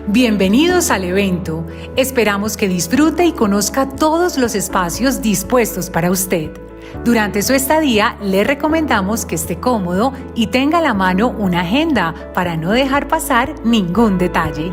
Bienvenidos al evento. Esperamos que disfrute y conozca todos los espacios dispuestos para usted. Durante su estadía, le recomendamos que esté cómodo y tenga a la mano una agenda para no dejar pasar ningún detalle.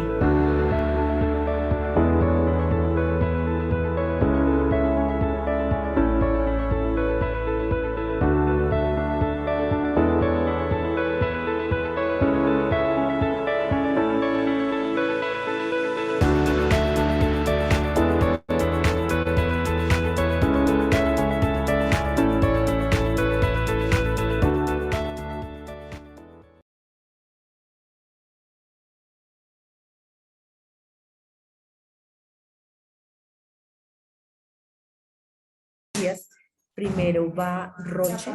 Primero va Roche.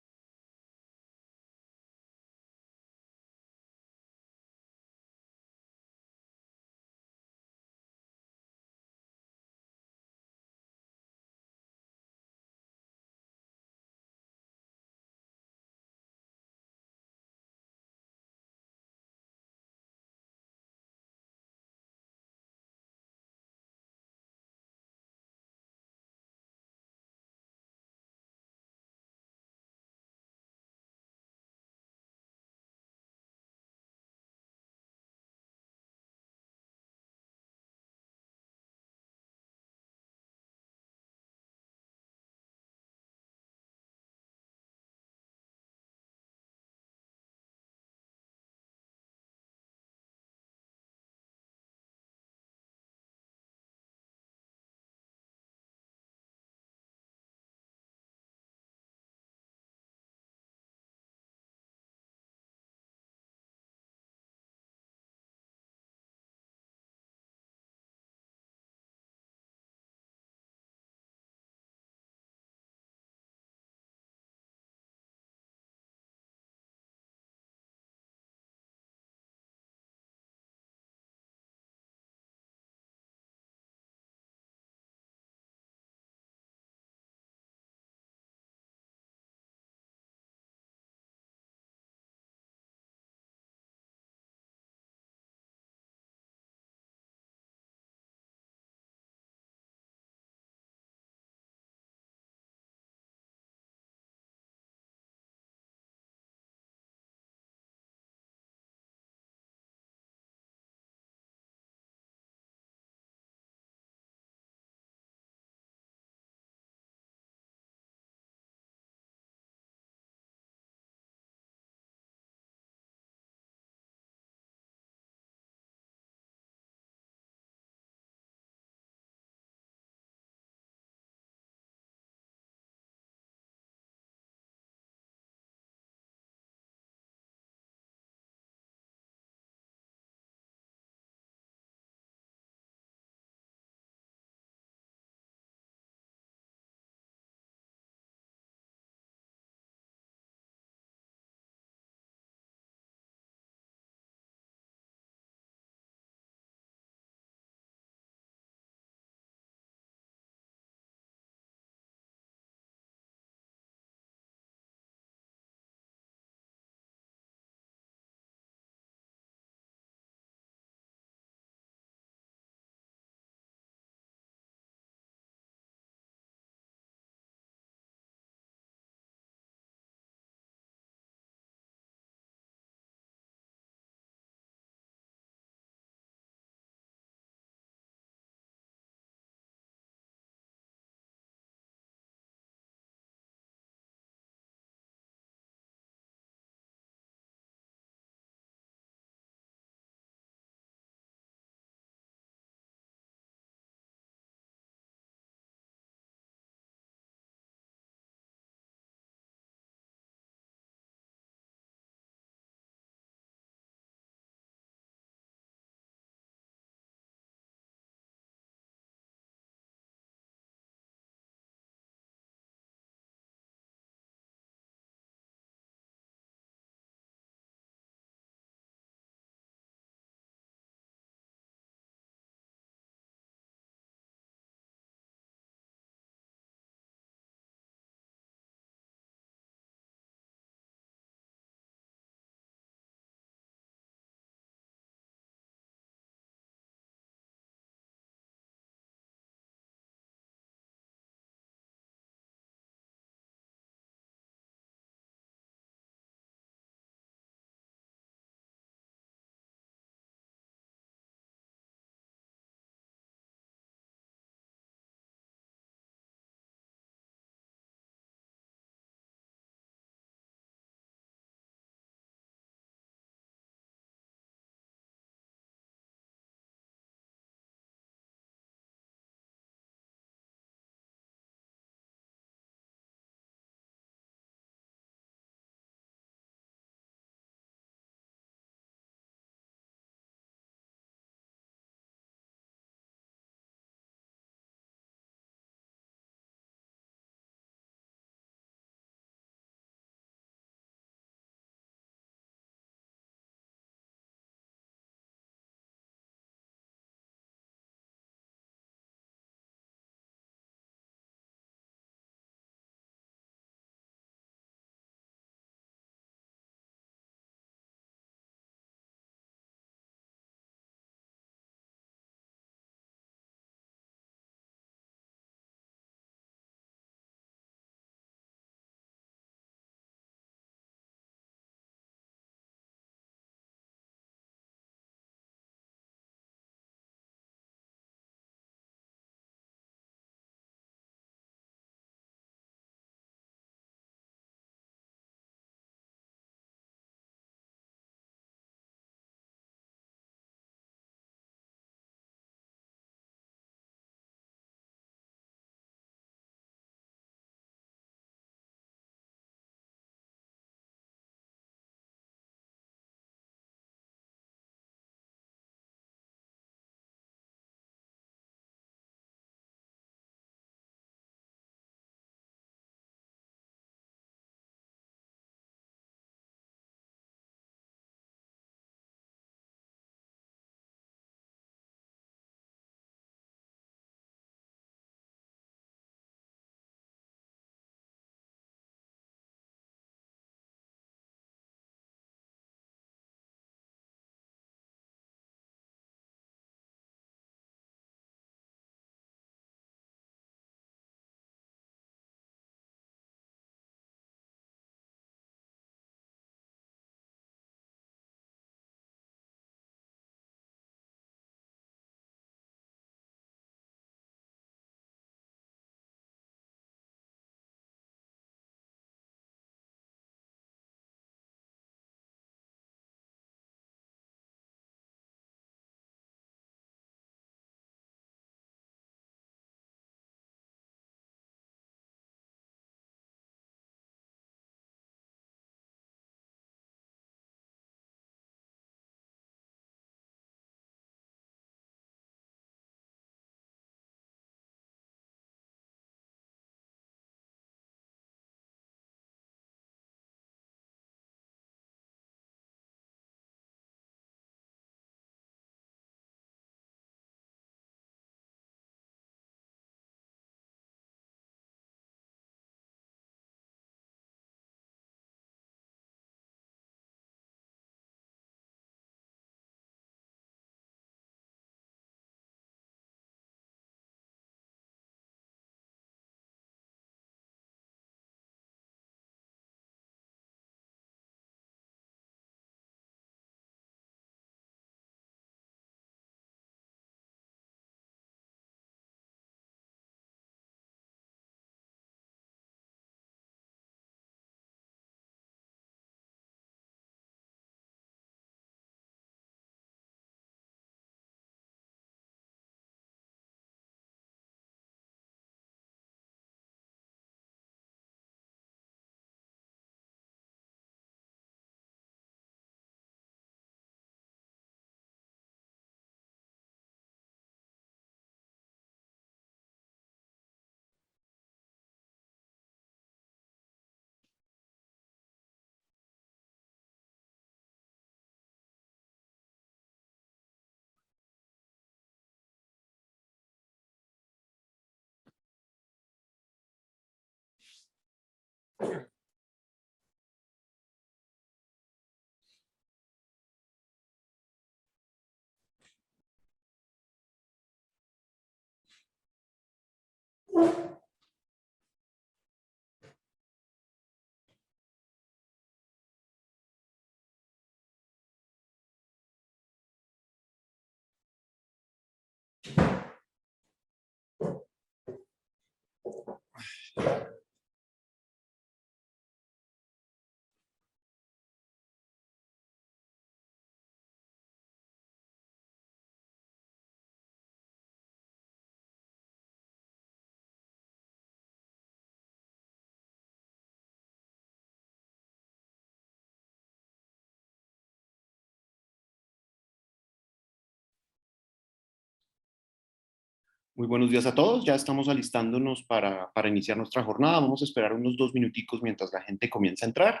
Muy buenos días a todos. Ya estamos alistándonos para iniciar nuestra jornada. Vamos a esperar unos 2 minuticos mientras la gente comienza a entrar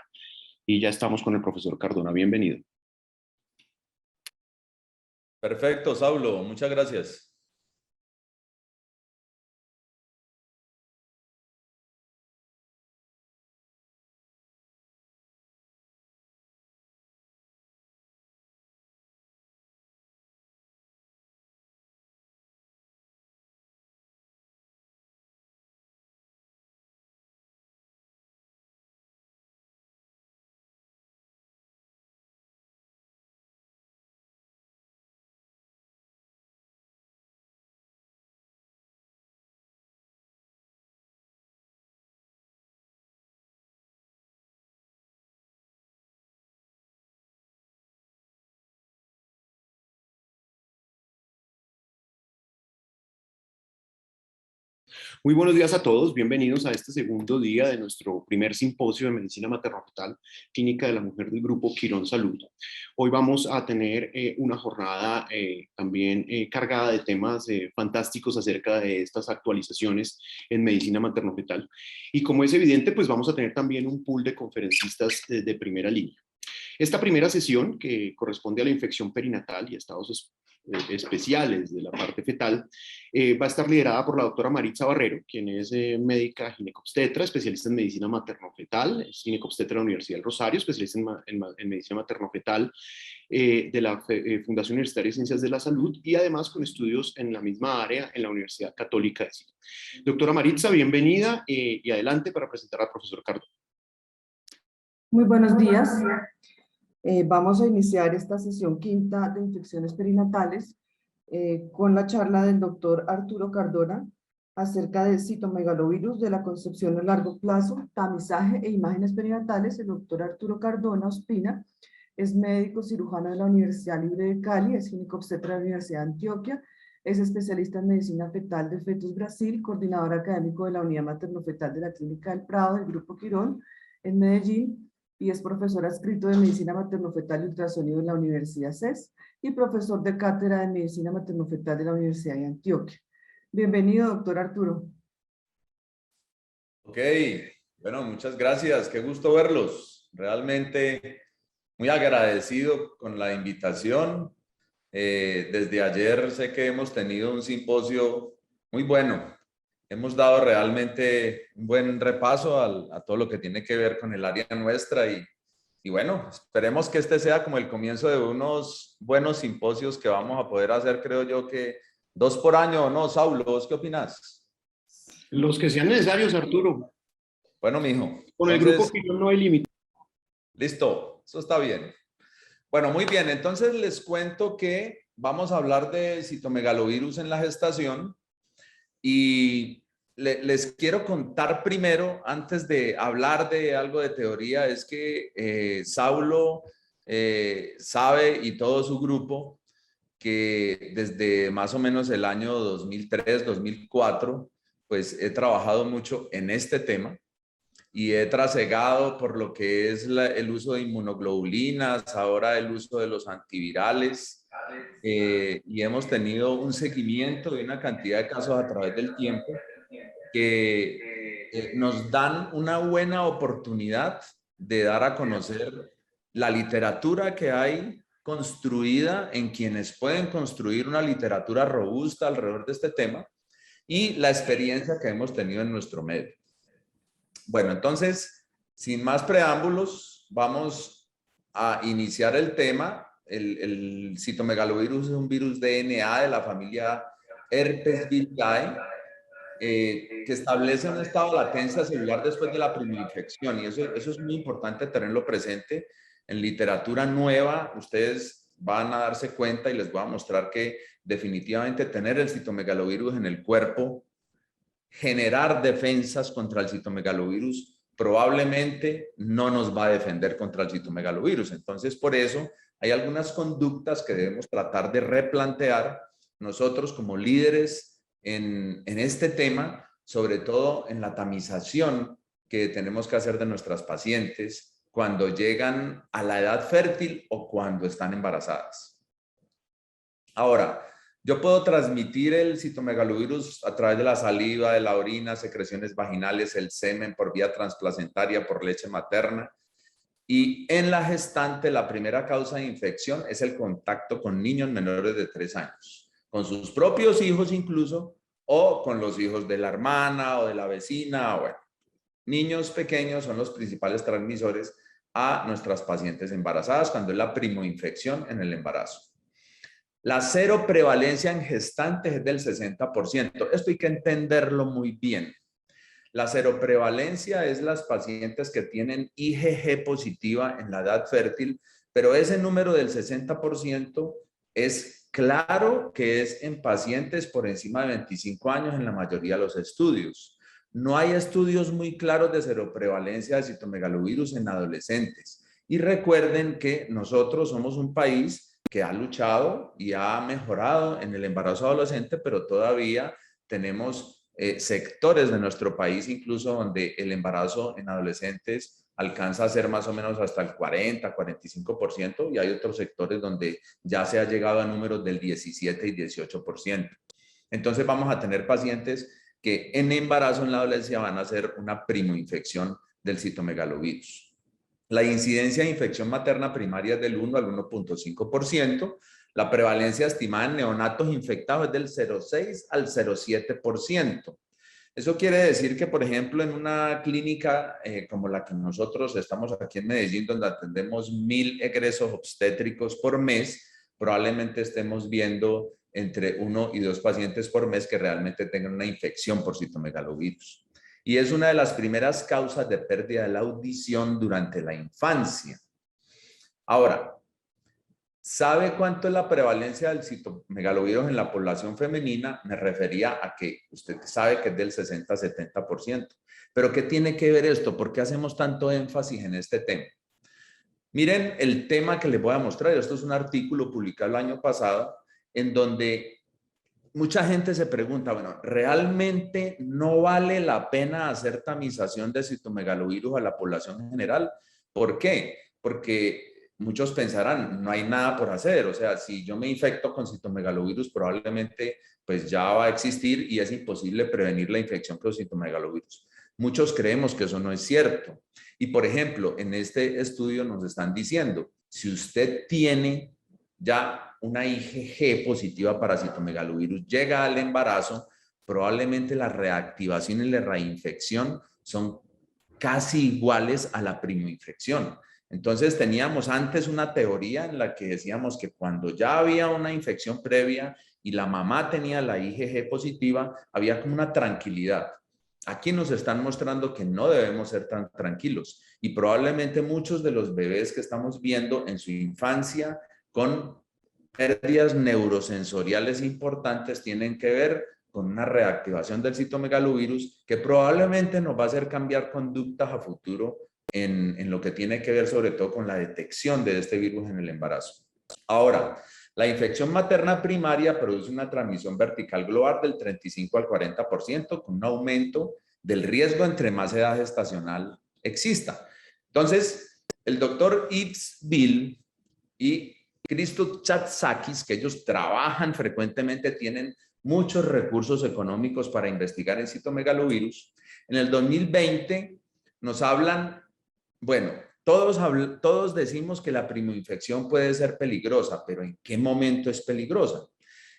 y ya estamos con el profesor Cardona. Bienvenido. Perfecto, Saulo. Muchas gracias. Muy buenos días a todos. Bienvenidos a este segundo día de nuestro primer simposio de medicina materno-fetal clínica de la mujer del grupo Quirón Salud. Hoy vamos a tener una jornada también cargada de temas fantásticos acerca de estas actualizaciones en medicina materno-fetal. Y como es evidente, pues vamos a tener también un pool de conferencistas de primera línea. Esta primera sesión, que corresponde a la infección perinatal y estados especiales de la parte fetal, va a estar liderada por la doctora Maritza Barrero, quien es médica ginecobstetra, especialista en medicina materno-fetal, es ginecobstetra de la Universidad del Rosario, especialista en medicina materno-fetal de la Fundación Universitaria de Ciencias de la Salud y además con estudios en la misma área en la Universidad Católica de Chile. Doctora Maritza, bienvenida y adelante para presentar al profesor Cardona. Muy buenos días. Vamos a iniciar esta sesión quinta de infecciones perinatales con la charla del doctor Arturo Cardona acerca del citomegalovirus de la concepción a largo plazo, tamizaje e imágenes perinatales. El doctor Arturo Cardona Ospina es médico cirujano de la Universidad Libre de Cali, es ginecobstetra de la Universidad de Antioquia, es especialista en medicina fetal de Fetus Brasil, coordinador académico de la Unidad Materno-Fetal de la Clínica del Prado del Grupo Quirón en Medellín, y es profesor adscrito de Medicina Materno-Fetal y Ultrasonido en la Universidad CES y profesor de cátedra de Medicina Materno-Fetal de la Universidad de Antioquia. Bienvenido, doctor Arturo. Ok, bueno, muchas gracias. Qué gusto verlos. Realmente muy agradecido con la invitación. Desde ayer sé que hemos tenido un simposio muy bueno. Hemos dado realmente un buen repaso a todo lo que tiene que ver con el área nuestra y bueno, esperemos que este sea como el comienzo de unos buenos simposios que vamos a poder hacer, creo yo que 2 por año, ¿no? Saulo, ¿vos qué opinas? Los que sean necesarios, Arturo. Bueno, mijo. Con el grupo Quirón no hay límite. Listo, eso está bien. Bueno, muy bien. Entonces les cuento que vamos a hablar de citomegalovirus en la gestación. Y les quiero contar primero, antes de hablar de algo de teoría, es que Saulo sabe y todo su grupo que desde más o menos el año 2003, 2004, pues he trabajado mucho en este tema y he trasegado por lo que es el uso de inmunoglobulinas, ahora el uso de los antivirales. Y hemos tenido un seguimiento de una cantidad de casos a través del tiempo que nos dan una buena oportunidad de dar a conocer la literatura que hay construida en quienes pueden construir una literatura robusta alrededor de este tema y la experiencia que hemos tenido en nuestro medio. Bueno, entonces Sin más preámbulos, vamos a iniciar el tema. El citomegalovirus es un virus DNA de la familia Herpesviridae, que establece un estado de latencia celular después de la primoinfección, y eso es muy importante tenerlo presente. En literatura nueva, ustedes van a darse cuenta y les voy a mostrar que definitivamente tener el citomegalovirus en el cuerpo, generar defensas contra el citomegalovirus, probablemente no nos va a defender contra el citomegalovirus. Entonces, por eso hay algunas conductas que debemos tratar de replantear nosotros como líderes en este tema, sobre todo en la tamización que tenemos que hacer de nuestras pacientes cuando llegan a la edad fértil o cuando están embarazadas. Ahora, yo puedo transmitir el citomegalovirus a través de la saliva, de la orina, secreciones vaginales, el semen, por vía transplacentaria, por leche materna. Y en la gestante, la primera causa de infección es el contacto con niños menores de 3 años, con sus propios hijos incluso, o con los hijos de la hermana o de la vecina. Bueno, niños pequeños son los principales transmisores a nuestras pacientes embarazadas cuando es la primoinfección en el embarazo. La seroprevalencia en gestantes es del 60%. Esto hay que entenderlo muy bien. La seroprevalencia es las pacientes que tienen IgG positiva en la edad fértil, pero ese número del 60% es claro que es en pacientes por encima de 25 años en la mayoría de los estudios. No hay estudios muy claros de seroprevalencia de citomegalovirus en adolescentes. Y recuerden que nosotros somos un país que ha luchado y ha mejorado en el embarazo adolescente, pero todavía tenemos sectores de nuestro país incluso donde el embarazo en adolescentes alcanza a ser más o menos hasta el 40, 45%, y hay otros sectores donde ya se ha llegado a números del 17 y 18%. Entonces vamos a tener pacientes que en embarazo en la adolescencia van a hacer una primoinfección del citomegalovirus. La incidencia de infección materna primaria es del 1 al 1.5%. La prevalencia estimada en neonatos infectados es del 0.6 al 0.7%. Eso quiere decir que, por ejemplo, en una clínica como la que nosotros estamos aquí en Medellín, donde atendemos 1000 egresos obstétricos por mes, probablemente estemos viendo entre 1 y 2 pacientes por mes que realmente tengan una infección por citomegalovirus. Y es una de las primeras causas de pérdida de la audición durante la infancia. Ahora, ¿sabe cuánto es la prevalencia del citomegalovirus en la población femenina? Me refería a que usted sabe que es del 60-70%. ¿Pero qué tiene que ver esto? ¿Por qué hacemos tanto énfasis en este tema? Miren el tema que les voy a mostrar. Esto es un artículo publicado el año pasado en donde mucha gente se pregunta, bueno, ¿realmente no vale la pena hacer tamización de citomegalovirus a la población en general? ¿Por qué? Porque muchos pensarán, no hay nada por hacer. O sea, si yo me infecto con citomegalovirus, probablemente pues ya va a existir y es imposible prevenir la infección por citomegalovirus. Muchos creemos que eso no es cierto. Y por ejemplo, en este estudio nos están diciendo, si usted tiene ya una IgG positiva para citomegalovirus, llega al embarazo, probablemente la reactivación y la reinfección son casi iguales a la primoinfección. Entonces teníamos antes una teoría en la que decíamos que cuando ya había una infección previa y la mamá tenía la IgG positiva, había como una tranquilidad. Aquí nos están mostrando que no debemos ser tan tranquilos y probablemente muchos de los bebés que estamos viendo en su infancia con pérdidas neurosensoriales importantes tienen que ver con una reactivación del citomegalovirus que probablemente nos va a hacer cambiar conductas a futuro en lo que tiene que ver sobre todo con la detección de este virus en el embarazo. Ahora, la infección materna primaria produce una transmisión vertical global del 35 al 40% con un aumento del riesgo entre más edad gestacional exista. Entonces, el doctor Yves Bill y Christoph Chatzakis, que ellos trabajan frecuentemente, tienen muchos recursos económicos para investigar en citomegalovirus. En el 2020 nos hablan, bueno, todos decimos que la primoinfección puede ser peligrosa, pero ¿en qué momento es peligrosa?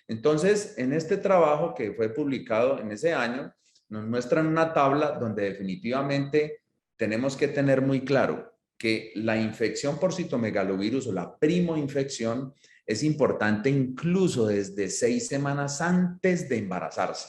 Entonces, en este trabajo que fue publicado en ese año, nos muestran una tabla donde definitivamente tenemos que tener muy claro que la infección por citomegalovirus o la primoinfección es importante incluso desde 6 semanas antes de embarazarse.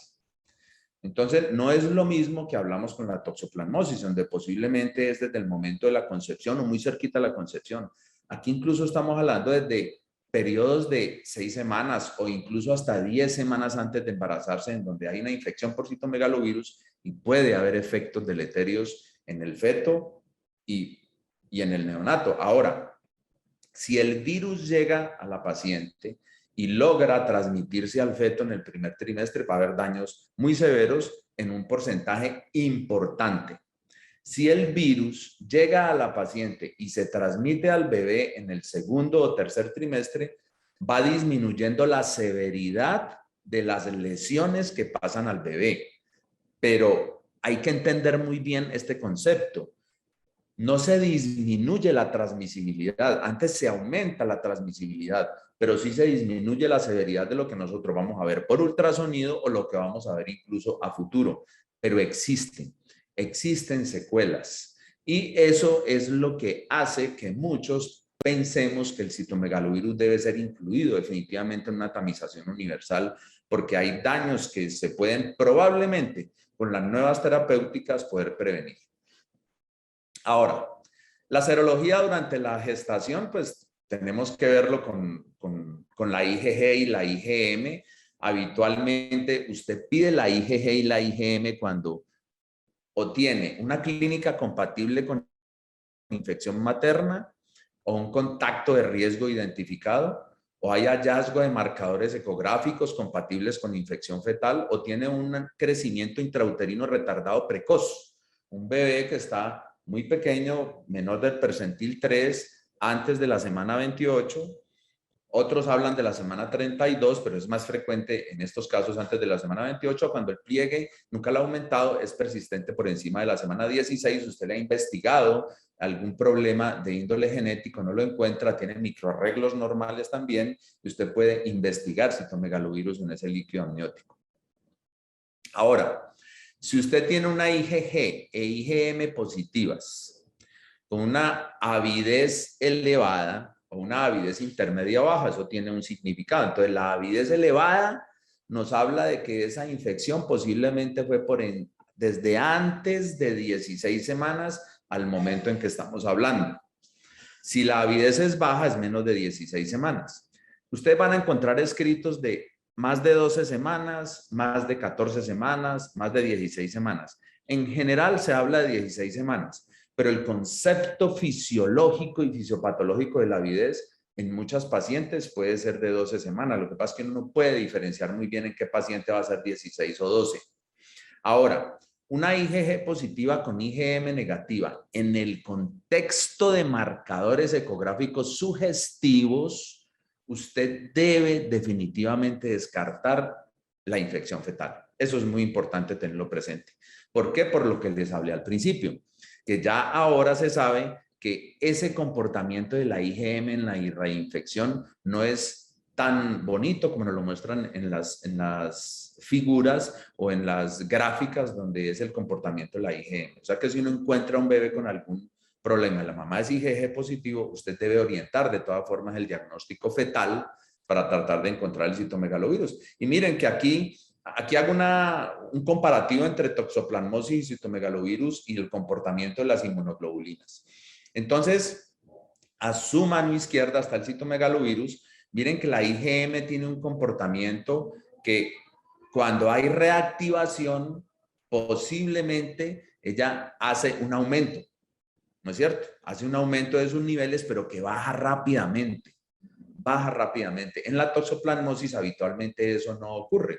Entonces, no es lo mismo que hablamos con la toxoplasmosis, donde posiblemente es desde el momento de la concepción o muy cerquita de la concepción. Aquí incluso estamos hablando desde periodos de 6 semanas o incluso hasta 10 semanas antes de embarazarse, en donde hay una infección por citomegalovirus y puede haber efectos deleterios en el feto y en el neonato. Ahora, si el virus llega a la paciente y logra transmitirse al feto en el primer trimestre, va a haber daños muy severos en un porcentaje importante. Si el virus llega a la paciente y se transmite al bebé en el segundo o tercer trimestre, va disminuyendo la severidad de las lesiones que pasan al bebé. Pero hay que entender muy bien este concepto. No se disminuye la transmisibilidad, antes se aumenta la transmisibilidad, pero sí se disminuye la severidad de lo que nosotros vamos a ver por ultrasonido o lo que vamos a ver incluso a futuro, pero existen secuelas y eso es lo que hace que muchos pensemos que el citomegalovirus debe ser incluido definitivamente en una tamización universal porque hay daños que se pueden probablemente con las nuevas terapéuticas poder prevenir. Ahora, la serología durante la gestación, pues tenemos que verlo con la IgG y la IgM. Habitualmente usted pide la IgG y la IgM cuando o tiene una clínica compatible con infección materna o un contacto de riesgo identificado o hay hallazgo de marcadores ecográficos compatibles con infección fetal o tiene un crecimiento intrauterino retardado precoz. Un bebé que está muy pequeño, menor del percentil 3, antes de la semana 28. Otros hablan de la semana 32, pero es más frecuente en estos casos antes de la semana 28, cuando el pliegue nunca lo ha aumentado, es persistente por encima de la semana 16. Usted le ha investigado algún problema de índole genético, no lo encuentra, tiene microarreglos normales también, y usted puede investigar citomegalovirus en ese líquido amniótico. Ahora, si usted tiene una IgG e IgM positivas, con una avidez elevada o una avidez intermedia baja, eso tiene un significado. Entonces, la avidez elevada nos habla de que esa infección posiblemente fue desde antes de 16 semanas al momento en que estamos hablando. Si la avidez es baja, es menos de 16 semanas. Ustedes van a encontrar escritos de más de 12 semanas, más de 14 semanas, más de 16 semanas. En general se habla de 16 semanas, pero el concepto fisiológico y fisiopatológico de la avidez en muchas pacientes puede ser de 12 semanas. Lo que pasa es que uno no puede diferenciar muy bien en qué paciente va a ser 16 o 12. Ahora, una IgG positiva con IgM negativa en el contexto de marcadores ecográficos sugestivos, usted debe definitivamente descartar la infección fetal. Eso es muy importante tenerlo presente. ¿Por qué? Por lo que les hablé al principio, que ya ahora se sabe que ese comportamiento de la IgM en la reinfección no es tan bonito como nos lo muestran en las figuras o en las gráficas donde es el comportamiento de la IgM. O sea que si uno encuentra un bebé con algún problema, la mamá es IgG positivo, usted debe orientar de todas formas el diagnóstico fetal para tratar de encontrar el citomegalovirus. Y miren que aquí hago un comparativo entre toxoplasmosis y citomegalovirus y el comportamiento de las inmunoglobulinas. Entonces, a su mano izquierda está el citomegalovirus. Miren que la IgM tiene un comportamiento que cuando hay reactivación, posiblemente ella hace un aumento. ¿No es cierto? Hace un aumento de sus niveles, pero que baja rápidamente. Baja rápidamente. En la toxoplasmosis habitualmente eso no ocurre.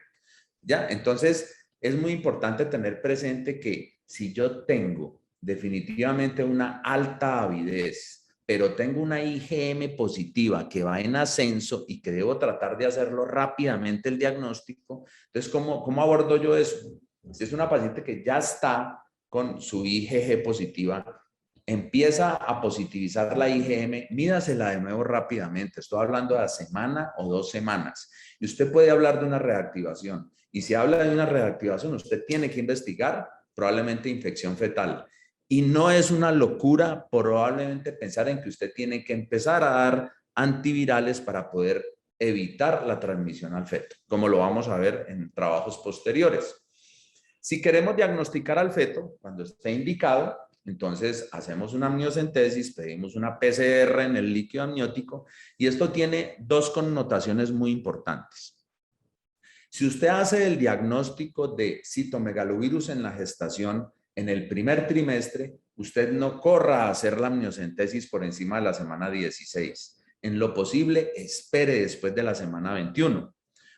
¿Ya? Entonces, es muy importante tener presente que si yo tengo definitivamente una alta avidez, pero tengo una IgM positiva que va en ascenso y que debo tratar de hacerlo rápidamente el diagnóstico, entonces, ¿cómo abordo yo eso? Si es una paciente que ya está con su IgG positiva, empieza a positivizar la IgM, mídasela de nuevo rápidamente. Estoy hablando de la semana o 2 semanas. Y usted puede hablar de una reactivación. Y si habla de una reactivación, usted tiene que investigar probablemente infección fetal. Y no es una locura probablemente pensar en que usted tiene que empezar a dar antivirales para poder evitar la transmisión al feto, como lo vamos a ver en trabajos posteriores. Si queremos diagnosticar al feto, cuando esté indicado, entonces hacemos una amniocentesis, pedimos una PCR en el líquido amniótico y esto tiene dos connotaciones muy importantes. Si usted hace el diagnóstico de citomegalovirus en la gestación en el primer trimestre, usted no corra a hacer la amniocentesis por encima de la semana 16. En lo posible, espere después de la semana 21.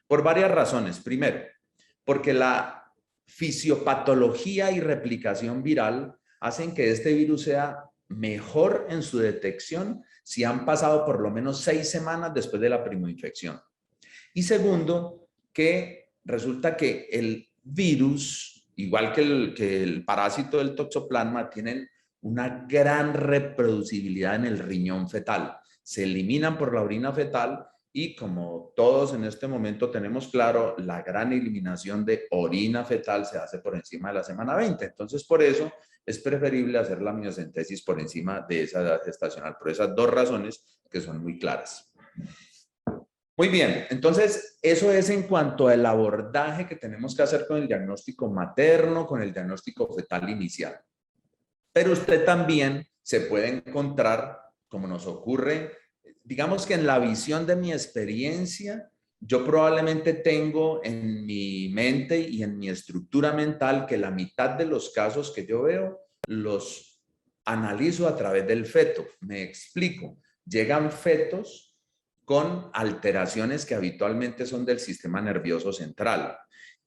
Por varias razones. Primero, porque la fisiopatología y replicación viral hacen que este virus sea mejor en su detección si han pasado por lo menos 6 semanas después de la primoinfección. Y segundo, que resulta que el virus, igual que el parásito del toxoplasma, tienen una gran reproducibilidad en el riñón fetal. Se eliminan por la orina fetal y como todos en este momento tenemos claro, la gran eliminación de orina fetal se hace por encima de la semana 20. Entonces, por eso es preferible hacer la amniocentesis por encima de esa edad gestacional, por esas dos razones que son muy claras. Muy bien, entonces eso es en cuanto al abordaje que tenemos que hacer con el diagnóstico materno, con el diagnóstico fetal inicial. Pero usted también se puede encontrar, como nos ocurre, digamos que en la visión de mi experiencia, yo probablemente tengo en mi mente y en mi estructura mental que la mitad de los casos que yo veo los analizo a través del feto. Me explico. Llegan fetos con alteraciones que habitualmente son del sistema nervioso central.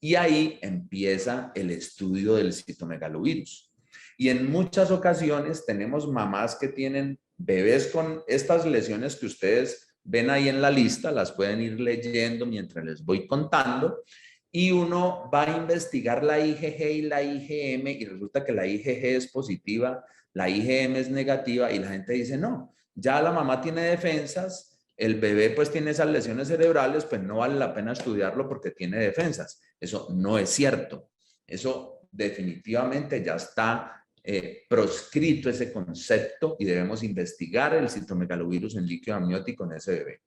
Y ahí empieza el estudio del citomegalovirus. Y en muchas ocasiones tenemos mamás que tienen bebés con estas lesiones que ustedes ven ahí en la lista, las pueden ir leyendo mientras les voy contando, y uno va a investigar la IgG y la IgM y resulta que la IgG es positiva, la IgM es negativa y la gente dice, no, ya la mamá tiene defensas, el bebé pues tiene esas lesiones cerebrales, pues no vale la pena estudiarlo porque tiene defensas. Eso no es cierto. Eso definitivamente ya está proscrito ese concepto y debemos investigar el citomegalovirus en líquido amniótico en ese bebé.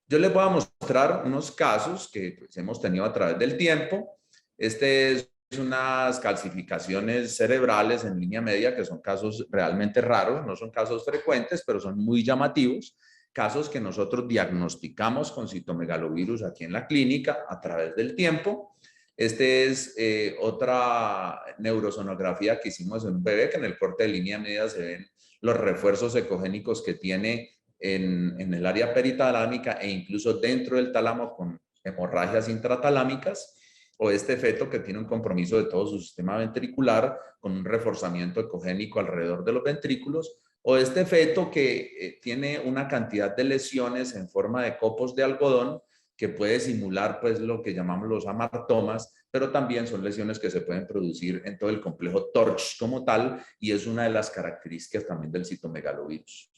Yo les voy a mostrar unos casos que pues, hemos tenido a través del tiempo. Este es unas calcificaciones cerebrales en línea media que son casos realmente raros, no son casos frecuentes, pero son muy llamativos. Casos que nosotros diagnosticamos con citomegalovirus aquí en la clínica a través del tiempo. Este es otra neurosonografía que hicimos en un bebé que en el corte de línea media se ven los refuerzos ecogénicos que tiene en el área peritalámica e incluso dentro del tálamo con hemorragias intratalámicas, o este feto que tiene un compromiso de todo su sistema ventricular con un reforzamiento ecogénico alrededor de los ventrículos, o este feto que tiene una cantidad de lesiones en forma de copos de algodón que puede simular pues lo que llamamos los amartomas, pero también son lesiones que se pueden producir en todo el complejo TORCH como tal y es una de las características también del citomegalovirus.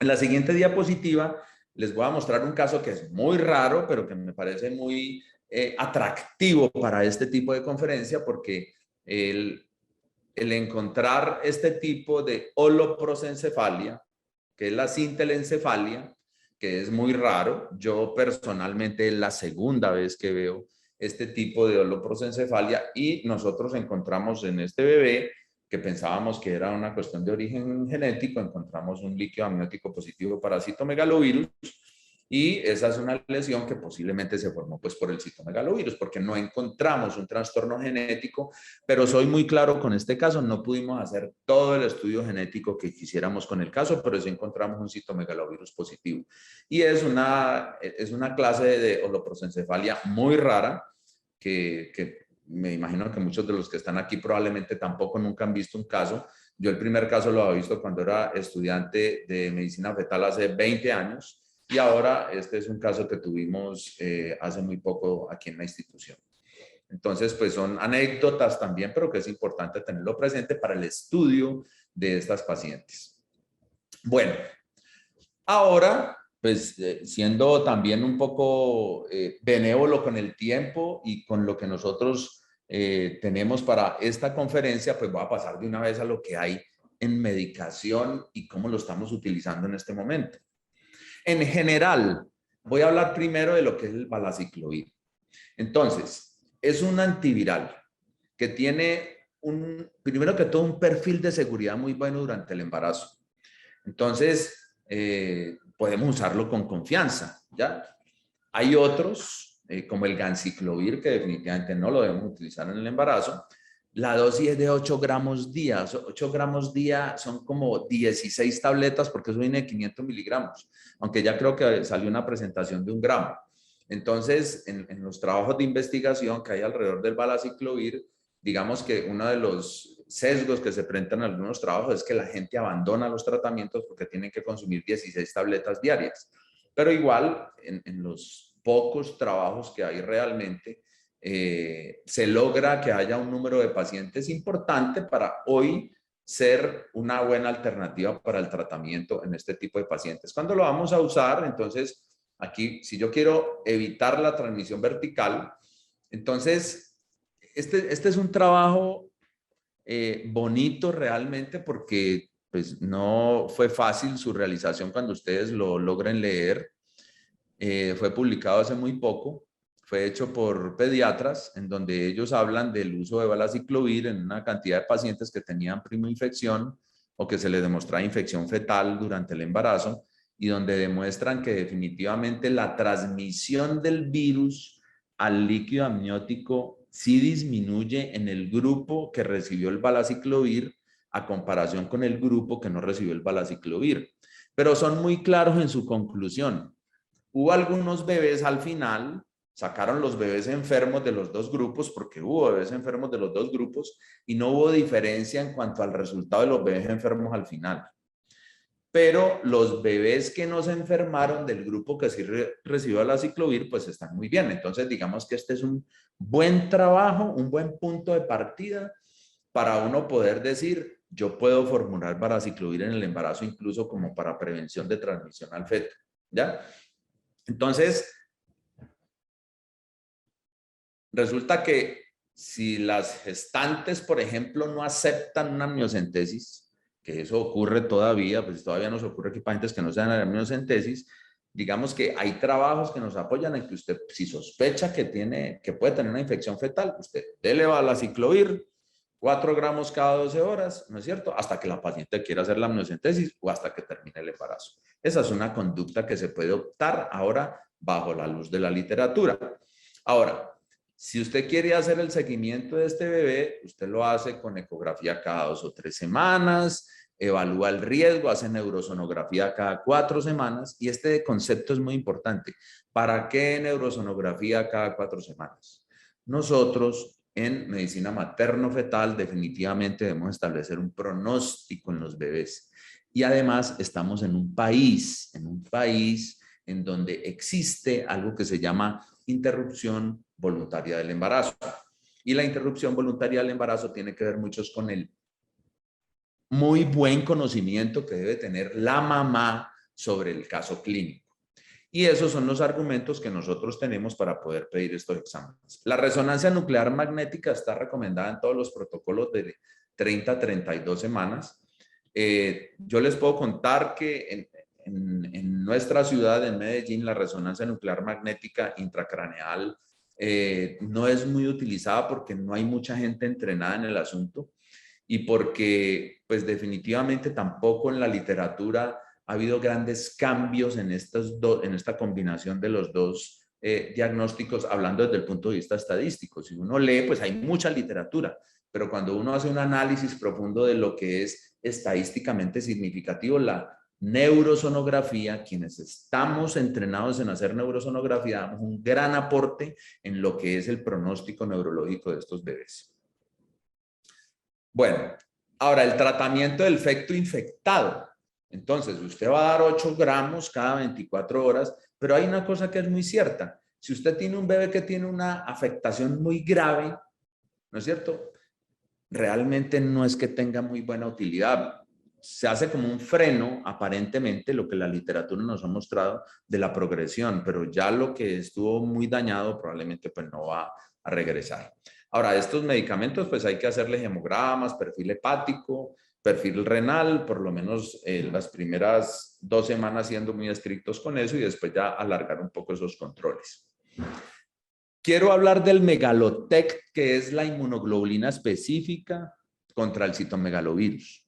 En la siguiente diapositiva les voy a mostrar un caso que es muy raro, pero que me parece muy atractivo para este tipo de conferencia porque el encontrar este tipo de holoprosencefalia, que es la sintelencefalia, que es muy raro. Yo personalmente es la segunda vez que veo este tipo de holoprosencefalia y nosotros encontramos en este bebé, que pensábamos que era una cuestión de origen genético, encontramos un líquido amniótico positivo para citomegalovirus y esa es una lesión que posiblemente se formó pues por el citomegalovirus, porque no encontramos un trastorno genético, pero soy muy claro con este caso, no pudimos hacer todo el estudio genético que quisiéramos con el caso, pero sí encontramos un citomegalovirus positivo. Y es una clase de holoprosencefalia muy rara, que me imagino que muchos de los que están aquí probablemente tampoco nunca han visto un caso. Yo el primer caso lo había visto cuando era estudiante de medicina fetal hace 20 años, y ahora este es un caso que tuvimos hace muy poco aquí en la institución. Entonces, pues son anécdotas también, pero que es importante tenerlo presente para el estudio de estas pacientes. Bueno, ahora, pues siendo también un poco benévolo con el tiempo y con lo que nosotros tenemos para esta conferencia, pues voy a pasar de una vez a lo que hay en medicación y cómo lo estamos utilizando en este momento. En general, voy a hablar primero de lo que es el valaciclovir. Entonces, es un antiviral que tiene primero que todo, un perfil de seguridad muy bueno durante el embarazo. Entonces, podemos usarlo con confianza, ¿ya? Hay otros, como el ganciclovir, que definitivamente no lo debemos utilizar en el embarazo. La dosis es de 8 gramos día. 8 gramos día son como 16 tabletas, porque eso viene de 500 miligramos, aunque ya creo que salió una presentación de 1 gramo. Entonces, en los trabajos de investigación que hay alrededor del valaciclovir, digamos que uno de los sesgos que se presentan en algunos trabajos es que la gente abandona los tratamientos porque tienen que consumir 16 tabletas diarias. Pero igual, en los pocos trabajos que hay realmente, se logra que haya un número de pacientes importante para hoy ser una buena alternativa para el tratamiento en este tipo de pacientes. ¿Cuándo lo vamos a usar? Entonces, aquí, si yo quiero evitar la transmisión vertical, entonces, este es un trabajo bonito realmente porque pues, no fue fácil su realización cuando ustedes lo logren leer. Fue publicado hace muy poco. Fue hecho por pediatras en donde ellos hablan del uso de valaciclovir en una cantidad de pacientes que tenían primoinfección o que se les demostraba infección fetal durante el embarazo y donde demuestran que definitivamente la transmisión del virus al líquido amniótico sí disminuye en el grupo que recibió el valaciclovir a comparación con el grupo que no recibió el valaciclovir. Pero son muy claros en su conclusión. Hubo algunos bebés al final, sacaron los bebés enfermos de los dos grupos, porque hubo bebés enfermos de los dos grupos, y no hubo diferencia en cuanto al resultado de los bebés enfermos al final. Pero los bebés que no se enfermaron del grupo que sí recibió el aciclovir, pues están muy bien. Entonces, digamos que este es un buen trabajo, un buen punto de partida para uno poder decir, yo puedo formular valaciclovir en el embarazo incluso como para prevención de transmisión al feto, ¿ya? Entonces, resulta que si las gestantes, por ejemplo, no aceptan una amniocentesis, que eso ocurre todavía, pues todavía nos ocurre que pacientes que no se dan a la amniocentesis, digamos que hay trabajos que nos apoyan en que usted, si sospecha que puede tener una infección fetal, usted dele valaciclovir, 4 gramos cada 12 horas, ¿no es cierto? Hasta que la paciente quiera hacer la amniocentesis o hasta que termine el embarazo. Esa es una conducta que se puede optar ahora bajo la luz de la literatura. Ahora, si usted quiere hacer el seguimiento de este bebé, usted lo hace con ecografía cada 2 o 3 semanas, evalúa el riesgo, hace neurosonografía cada 4 semanas y este concepto es muy importante. ¿Para qué neurosonografía cada 4 semanas? Nosotros en medicina materno-fetal definitivamente debemos establecer un pronóstico en los bebés y además estamos en un país en donde existe algo que se llama interrupción voluntaria del embarazo. Y la interrupción voluntaria del embarazo tiene que ver mucho con el muy buen conocimiento que debe tener la mamá sobre el caso clínico. Y esos son los argumentos que nosotros tenemos para poder pedir estos exámenes. La resonancia nuclear magnética está recomendada en todos los protocolos de 30 a 32 semanas. Yo les puedo contar que en nuestra ciudad, en Medellín, la resonancia nuclear magnética intracraneal no es muy utilizada porque no hay mucha gente entrenada en el asunto y porque pues definitivamente tampoco en la literatura ha habido grandes cambios en esta combinación de los dos diagnósticos, hablando desde el punto de vista estadístico. Si uno lee, pues hay mucha literatura, pero cuando uno hace un análisis profundo de lo que es estadísticamente significativo, la neurosonografía, quienes estamos entrenados en hacer neurosonografía, damos un gran aporte en lo que es el pronóstico neurológico de estos bebés. Bueno, ahora el tratamiento del feto infectado. Entonces, usted va a dar 8 gramos cada 24 horas, pero hay una cosa que es muy cierta. Si usted tiene un bebé que tiene una afectación muy grave, ¿no es cierto? Realmente no es que tenga muy buena utilidad. Se hace como un freno, aparentemente, lo que la literatura nos ha mostrado de la progresión, pero ya lo que estuvo muy dañado probablemente pues no va a regresar. Ahora, estos medicamentos, pues hay que hacerles hemogramas, perfil hepático, perfil renal, por lo menos las primeras 2 semanas siendo muy estrictos con eso y después ya alargar un poco esos controles. Quiero hablar del Megalotec, que es la inmunoglobulina específica contra el citomegalovirus.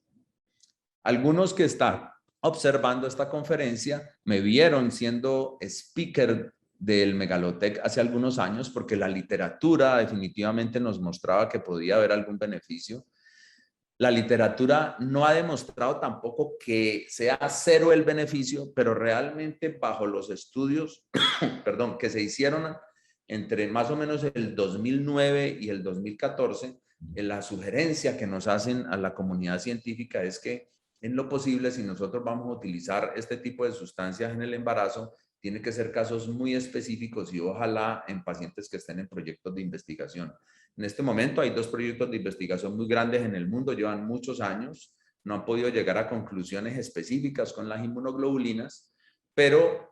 Algunos que están observando esta conferencia me vieron siendo speaker del Megalotec hace algunos años porque la literatura definitivamente nos mostraba que podía haber algún beneficio. La literatura no ha demostrado tampoco que sea cero el beneficio, pero realmente bajo los estudios perdón, que se hicieron entre más o menos el 2009 y el 2014, la sugerencia que nos hacen a la comunidad científica es que en lo posible, si nosotros vamos a utilizar este tipo de sustancias en el embarazo, tiene que ser casos muy específicos y ojalá en pacientes que estén en proyectos de investigación. En este momento hay 2 proyectos de investigación muy grandes en el mundo, llevan muchos años, no han podido llegar a conclusiones específicas con las inmunoglobulinas, pero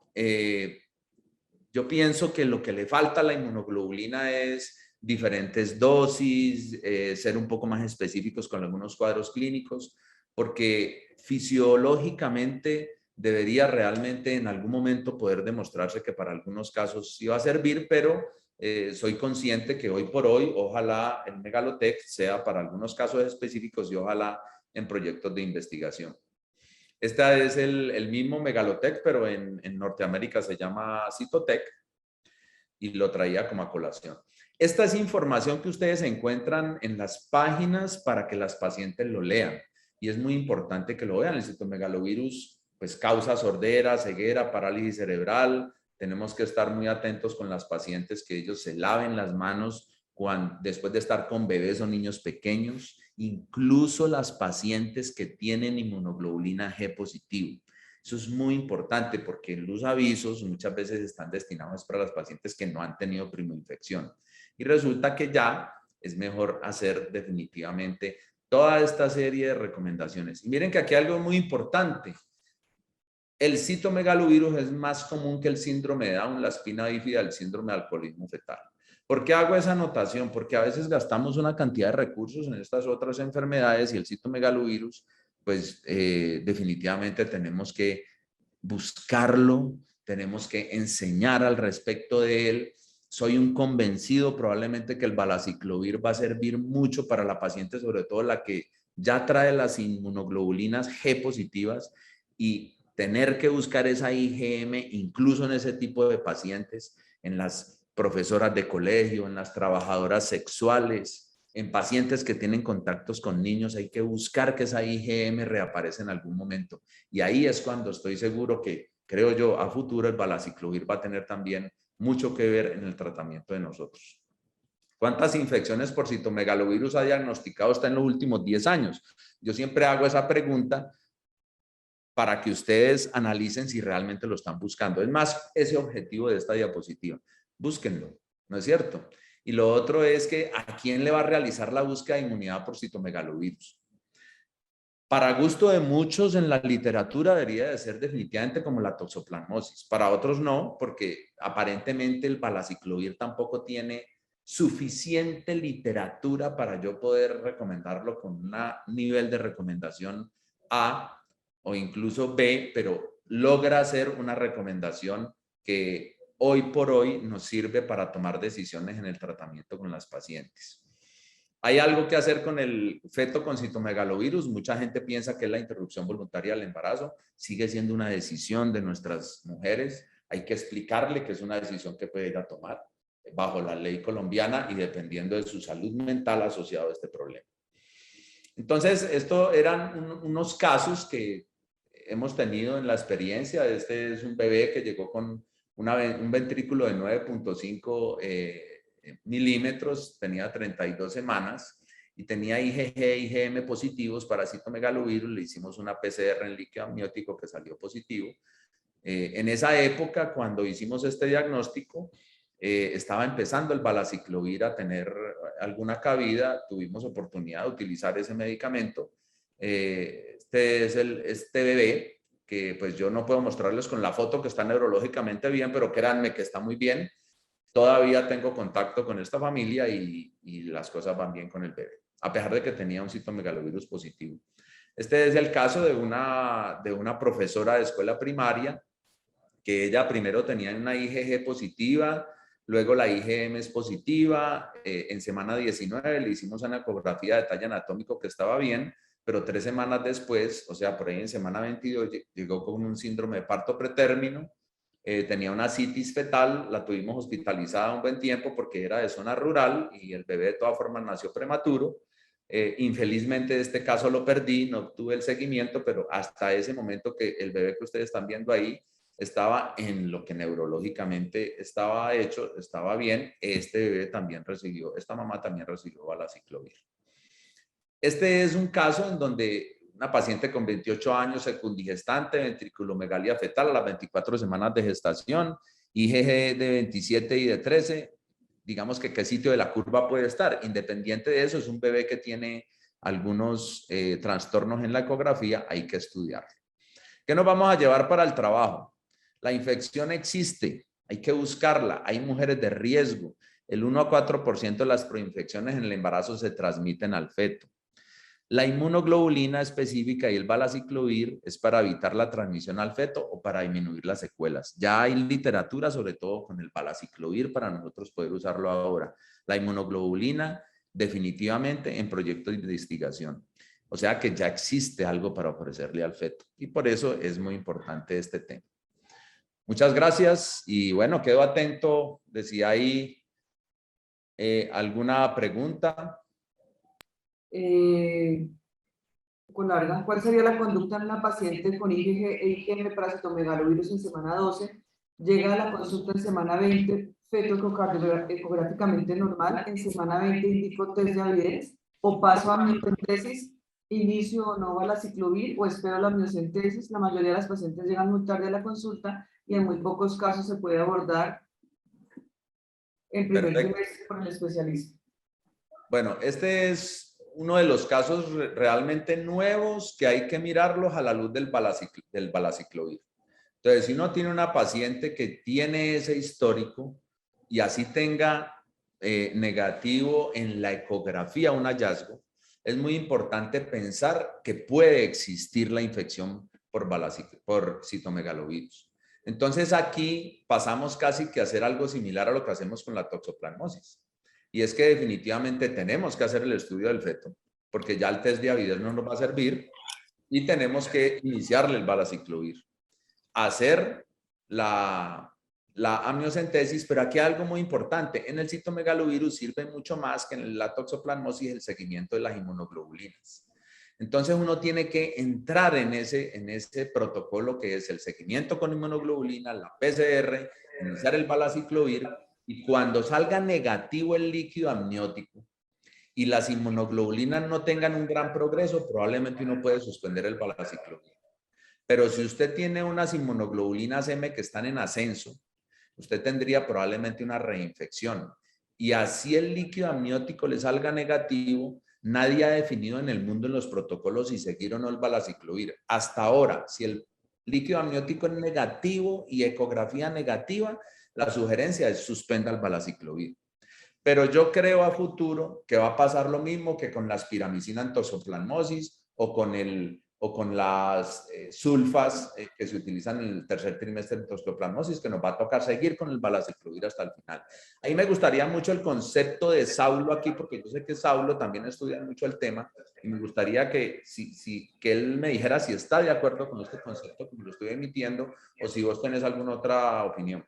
yo pienso que lo que le falta a la inmunoglobulina es diferentes dosis, ser un poco más específicos con algunos cuadros clínicos, porque fisiológicamente debería realmente en algún momento poder demostrarse que para algunos casos sí va a servir, pero soy consciente que hoy por hoy, ojalá el Megalotec sea para algunos casos específicos y ojalá en proyectos de investigación. Este es el mismo Megalotec, pero en Norteamérica se llama Cytotec y lo traía como a colación. Esta es información que ustedes encuentran en las páginas para que las pacientes lo lean. Y es muy importante que lo vean. El citomegalovirus pues causa sordera, ceguera, parálisis cerebral. Tenemos que estar muy atentos con las pacientes que ellos se laven las manos después de estar con bebés o niños pequeños, incluso las pacientes que tienen inmunoglobulina G positivo. Eso es muy importante porque los avisos muchas veces están destinados para las pacientes que no han tenido primoinfección. Y resulta que ya es mejor hacer definitivamente toda esta serie de recomendaciones. Y miren que aquí hay algo muy importante. El citomegalovirus es más común que el síndrome de Down, la espina bífida, el síndrome de alcoholismo fetal. ¿Por qué hago esa anotación? Porque a veces gastamos una cantidad de recursos en estas otras enfermedades y el citomegalovirus, pues definitivamente tenemos que buscarlo, tenemos que enseñar al respecto de él. Soy un convencido probablemente que el valaciclovir va a servir mucho para la paciente, sobre todo la que ya trae las inmunoglobulinas G positivas y tener que buscar esa IgM incluso en ese tipo de pacientes, en las profesoras de colegio, en las trabajadoras sexuales, en pacientes que tienen contactos con niños, hay que buscar que esa IgM reaparezca en algún momento. Y ahí es cuando estoy seguro que, creo yo, a futuro el valaciclovir va a tener también mucho que ver en el tratamiento de nosotros. ¿Cuántas infecciones por citomegalovirus ha diagnosticado usted en los últimos 10 años? Yo siempre hago esa pregunta para que ustedes analicen si realmente lo están buscando. Es más, ese objetivo de esta diapositiva. Búsquenlo, ¿no es cierto? Y lo otro es que ¿a quién le va a realizar la búsqueda de inmunidad por citomegalovirus? Para gusto de muchos en la literatura debería de ser definitivamente como la toxoplasmosis. Para otros no, porque aparentemente el valaciclovir tampoco tiene suficiente literatura para yo poder recomendarlo con un nivel de recomendación A o incluso B, pero logra ser una recomendación que hoy por hoy nos sirve para tomar decisiones en el tratamiento con las pacientes. ¿Hay algo que hacer con el feto con citomegalovirus? Mucha gente piensa que es la interrupción voluntaria del embarazo. Sigue siendo una decisión de nuestras mujeres. Hay que explicarle que es una decisión que puede ir a tomar bajo la ley colombiana y dependiendo de su salud mental asociado a este problema. Entonces, esto eran unos casos que hemos tenido en la experiencia. Este es un bebé que llegó con un ventrículo de 9.5 milímetros, tenía 32 semanas y tenía IgG e IgM positivos para citomegalovirus. Le hicimos una PCR en líquido amniótico que salió positivo. En esa época, cuando hicimos este diagnóstico, estaba empezando el valaciclovir a tener alguna cabida. Tuvimos oportunidad de utilizar ese medicamento. Este es este bebé que pues yo no puedo mostrarles con la foto que está neurológicamente bien, pero créanme que está muy bien. todavía tengo contacto con esta familia y las cosas van bien con el bebé, a pesar de que tenía un citomegalovirus positivo. Este es el caso de una profesora de escuela primaria, que ella primero tenía una IgG positiva, luego la IgM es positiva, en semana 19 le hicimos una ecografía de detalle anatómico que estaba bien, pero 3 semanas después, o sea, por ahí en semana 22, llegó con un síndrome de parto pretérmino, tenía una citis fetal, la tuvimos hospitalizada un buen tiempo porque era de zona rural y el bebé de todas formas nació prematuro. Infelizmente este caso lo perdí, no tuve el seguimiento, pero hasta ese momento que el bebé que ustedes están viendo ahí estaba en lo que neurológicamente estaba hecho, estaba bien. Este bebé también recibió, esta mamá también recibió valaciclovir. Este es un caso en donde una paciente con 28 años, secundigestante, ventriculomegalia fetal a las 24 semanas de gestación, IgG de 27 y de 13, digamos que qué sitio de la curva puede estar. Independiente de eso, es un bebé que tiene algunos trastornos en la ecografía, hay que estudiarlo. ¿Qué nos vamos a llevar para el trabajo? La infección existe, hay que buscarla, hay mujeres de riesgo. El 1 a 4% de las proinfecciones en el embarazo se transmiten al feto. La inmunoglobulina específica y el valaciclovir es para evitar la transmisión al feto o para disminuir las secuelas. Ya hay literatura, sobre todo con el valaciclovir, para nosotros poder usarlo ahora. La inmunoglobulina, definitivamente en proyectos de investigación. O sea que ya existe algo para ofrecerle al feto. Y por eso es muy importante este tema. Muchas gracias y bueno, quedo atento de si hay alguna pregunta. ¿Cuál sería la conducta en una paciente con IgG e IgM para citomegalovirus en semana 12? Llega a la consulta en semana 20, feto ecográficamente normal, en semana 20 indico test de avidez, o paso a amniocentesis, inicio o no valaciclovir, o espero la amniocentesis. La mayoría de las pacientes llegan muy tarde a la consulta y en muy pocos casos se puede abordar en primer trimestre por el especialista. Bueno, este es uno de los casos realmente nuevos que hay que mirarlos a la luz del valaciclovir. Entonces, si uno tiene una paciente que tiene ese histórico y así tenga negativo en la ecografía un hallazgo, es muy importante pensar que puede existir la infección por citomegalovirus. Entonces, aquí pasamos casi que a hacer algo similar a lo que hacemos con la toxoplasmosis. Y es que definitivamente tenemos que hacer el estudio del feto, porque ya el test de avidez no nos va a servir y tenemos que iniciarle el valaciclovir. Hacer la amniocentesis, pero aquí hay algo muy importante. En el citomegalovirus sirve mucho más que en la toxoplasmosis el seguimiento de las inmunoglobulinas. Entonces uno tiene que entrar en ese protocolo que es el seguimiento con inmunoglobulina, la PCR, iniciar el valaciclovir. Y cuando salga negativo el líquido amniótico y las inmunoglobulinas no tengan un gran progreso, probablemente uno puede suspender el valaciclovir. Pero si usted tiene unas inmunoglobulinas M que están en ascenso, usted tendría probablemente una reinfección. Y así el líquido amniótico le salga negativo, nadie ha definido en el mundo en los protocolos si seguir o no el valaciclovir. Hasta ahora, si el líquido amniótico es negativo y ecografía negativa, la sugerencia es suspenda el valaciclovir. Pero yo creo a futuro que va a pasar lo mismo que con la aspiramicina en toxoplasmosis o con las sulfas que se utilizan en el tercer trimestre de toxoplasmosis, que nos va a tocar seguir con el valaciclovir hasta el final. Ahí me gustaría mucho el concepto de Saulo aquí, porque yo sé que Saulo también estudia mucho el tema y me gustaría que él me dijera si está de acuerdo con este concepto como lo estoy emitiendo o si vos tenés alguna otra opinión.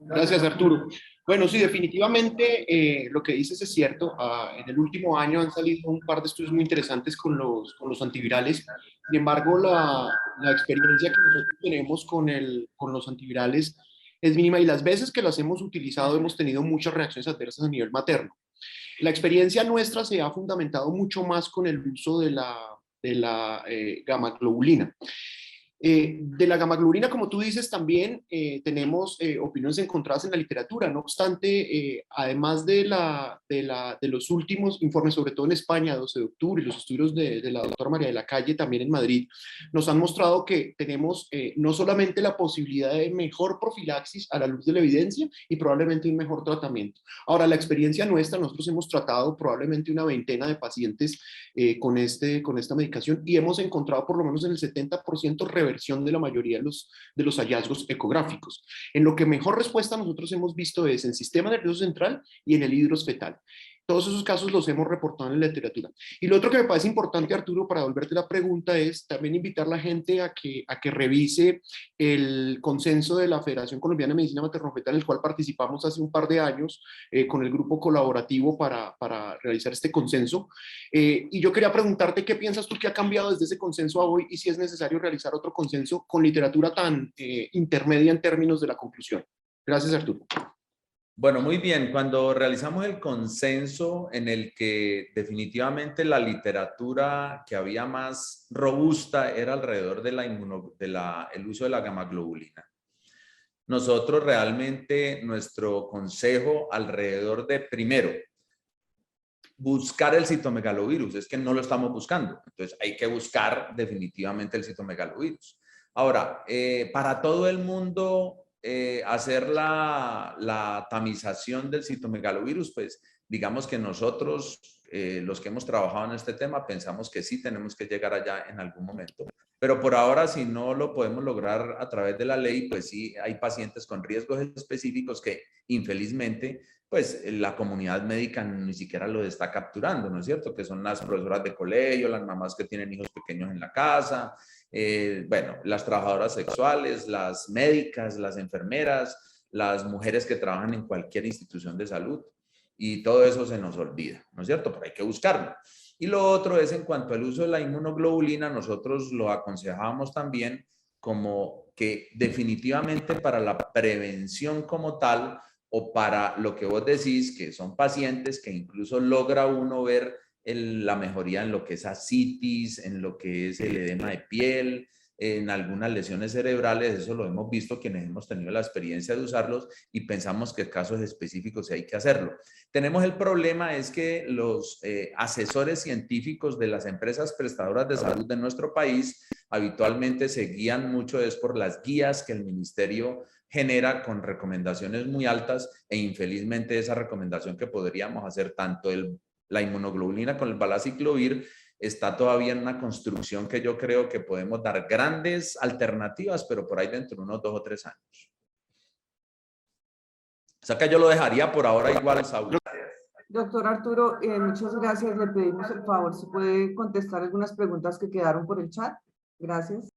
Gracias, Arturo. Bueno, sí, definitivamente lo que dices es cierto. En el último año han salido un par de estudios muy interesantes con los antivirales. Sin embargo, la experiencia que nosotros tenemos con los antivirales es mínima y las veces que los hemos utilizado hemos tenido muchas reacciones adversas a nivel materno. La experiencia nuestra se ha fundamentado mucho más con el uso de la gamma globulina. De la gamaglobulina, como tú dices, también tenemos opiniones encontradas en la literatura. No obstante, además de los últimos informes, sobre todo en España, 12 de octubre, y los estudios de la doctora María de la Calle, también en Madrid, nos han mostrado que tenemos no solamente la posibilidad de mejor profilaxis a la luz de la evidencia y probablemente un mejor tratamiento. Ahora, la experiencia nuestra, nosotros hemos tratado probablemente una veintena de pacientes con esta medicación y hemos encontrado por lo menos en el 70% reversión de la mayoría de los hallazgos ecográficos. En lo que mejor respuesta nosotros hemos visto es en sistema nervioso central y en el hidros fetal. Todos esos casos los hemos reportado en la literatura. Y lo otro que me parece importante, Arturo, para volverte la pregunta, es también invitar a la gente a que revise el consenso de la Federación Colombiana de Medicina Materno-Fetal, en el cual participamos hace un par de años con el grupo colaborativo para realizar este consenso. Y yo quería preguntarte qué piensas tú que ha cambiado desde ese consenso a hoy y si es necesario realizar otro consenso con literatura tan intermedia en términos de la conclusión. Gracias, Arturo. Bueno, muy bien. Cuando realizamos el consenso en el que definitivamente la literatura que había más robusta era alrededor de el uso de la gamaglobulina. Nosotros realmente, nuestro consejo alrededor de, primero, buscar el citomegalovirus, es que no lo estamos buscando. Entonces hay que buscar definitivamente el citomegalovirus. Ahora, para todo el mundo, hacer la tamización del citomegalovirus, pues digamos que nosotros, los que hemos trabajado en este tema, pensamos que sí tenemos que llegar allá en algún momento. Pero por ahora, si no lo podemos lograr a través de la ley, pues sí hay pacientes con riesgos específicos que infelizmente pues la comunidad médica ni siquiera lo está capturando, ¿no es cierto? Que son las profesoras de colegio, las mamás que tienen hijos pequeños en la casa, bueno, las trabajadoras sexuales, las médicas, las enfermeras, las mujeres que trabajan en cualquier institución de salud. Y todo eso se nos olvida, ¿no es cierto? Pero hay que buscarlo. Y lo otro es en cuanto al uso de la inmunoglobulina, nosotros lo aconsejamos también como que definitivamente para la prevención como tal, o para lo que vos decís, que son pacientes que incluso logra uno ver la mejoría en lo que es ascitis, en lo que es el edema de piel, en algunas lesiones cerebrales, eso lo hemos visto quienes hemos tenido la experiencia de usarlos y pensamos que en casos específicos sí hay que hacerlo. Tenemos el problema es que los asesores científicos de las empresas prestadoras de salud de nuestro país habitualmente se guían mucho es por las guías que el ministerio genera con recomendaciones muy altas e infelizmente esa recomendación que podríamos hacer tanto la inmunoglobulina con el valaciclovir está todavía en una construcción que yo creo que podemos dar grandes alternativas, pero por ahí dentro de unos 2 o 3 años. O sea que yo lo dejaría por ahora igual, Saúl. Doctor Arturo, muchas gracias. Le pedimos el favor si puede contestar algunas preguntas que quedaron por el chat. Gracias.